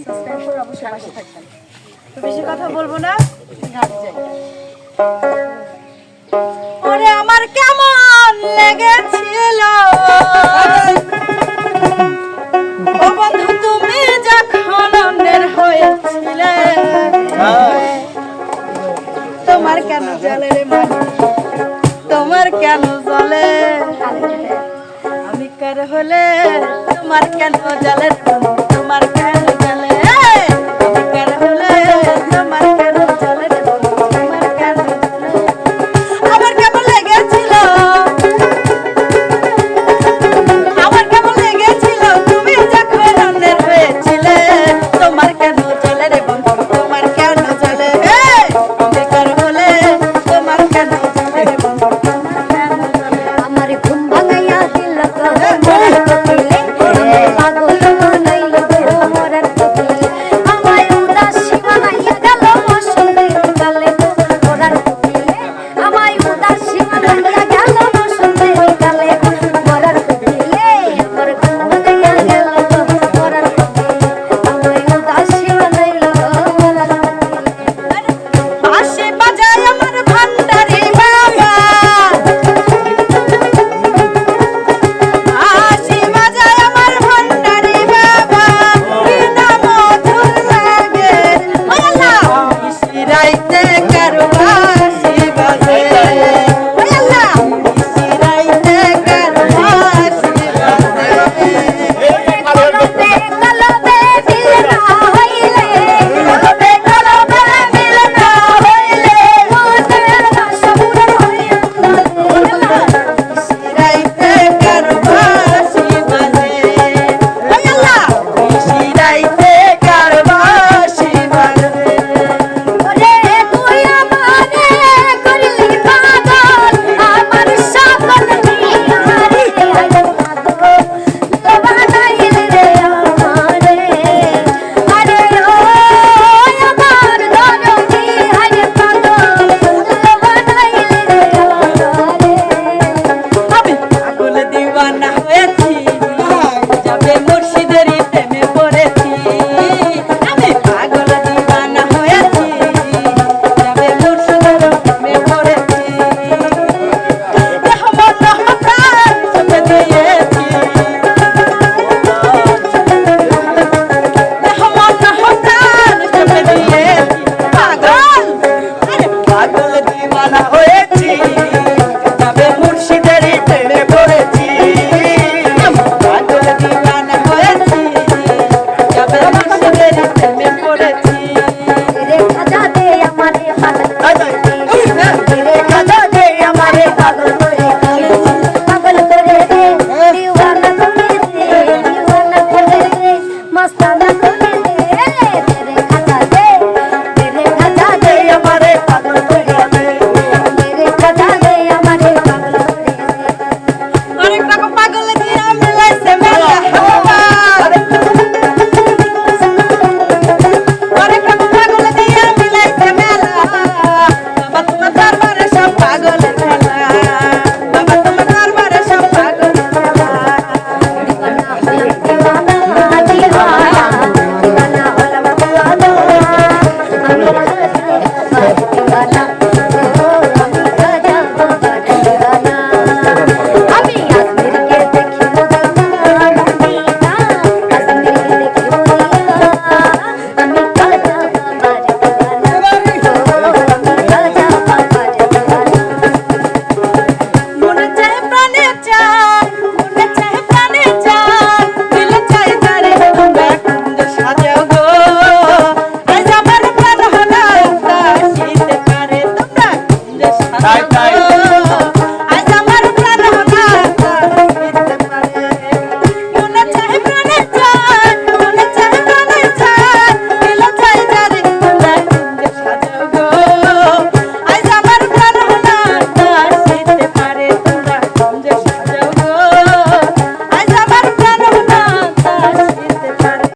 Subscribe করে অবশ্যই পাশে থাকবেন। তো বেশি কথা বলবো না, গান যাই। ওরে আমার কেমন লেগেছিল ও বন্ধু তুমি যখন অন্যের হয়েছিলে, তোমার কেন জলে রে মানে, তোমার কেন জলে, আমি কার হলে তোমার কেন জলে, তোমার কেন জলে, আমি কার হলে তোমার কেন জলে, তোমার কেন জলে, আমার কেমন লেগেছিল, আমার কেমন লেগেছিল তুমি যখন অন্যের হয়েছিলে, তোমার কেন জলে রে বন্ধু, তোমার কেন জলে, আমি কার হলে তোমার কেন জলে রে বন্ধু, তোমার কেন জলে, আমার ঘুম ভাঙাইয়া দিল মোরার কোকিলে, আমার পাগল বানাইল মোরার কোকিলে, আমায় উদাসী বানাইয়া গেল বসন্তের কালে মোরার কোকিলে, আমায় উদাসী বানাইয়া গেল বসন্তের কালে মোরার কোকিলে, আমার ঘুম ভাঙাইয়া গেল মোরার কোকিলে, আমায় উদাসী বানাইল মোরার কোকিলে। বাঁশি বাজায় আমার ভান্ডারি বাবা, বাঁশি বাজায় আমার ভান্ডারি বাবা, কি না মধুর লাগে, ও আল্লাহ, ইশরাইতে কারো বাঁশি বাজে, ও আল্লাহ, ইশরাইতে কারো বাঁশি বাজে। কলবে কলবে মিল না হইলে, কলবে কলবে মিল না হইলে, মোদের ভাষা পুরো হইয়া ইশরাইতে কারো বাঁশি বাজে, ও আল্লাহ, ইশরাইতে কারো বাঁশি বাজে। ওরে তুই আমারে করলি পাগল, আমার সকল নিহারে আরে পাগল বানাইল রে আমারে, আরে ও আমার দরদি আরে পাগল বানাইল রে আমারে। আমি পাগল দিওয়ানা হয়েছি, যাবে মুর্শিদের প্রেমে পড়েছি, আমি পাগল দিওয়ানা হয়েছি, যাবে মুর্শিদের প্রেমে পড়েছি, দেহ মন প্রাণ সঁপে দিয়েছি, দেহ মন প্রাণ সঁপে দিয়েছি, পাগল, আরে পাগল দিওয়ানা হয়েছি, যাবে মুর্শিদের প্রেমে পড়েছি, আমি পাগল দিওয়ানা হয়েছি, যাবে মুর্শিদের প্রেমে পড়েছি।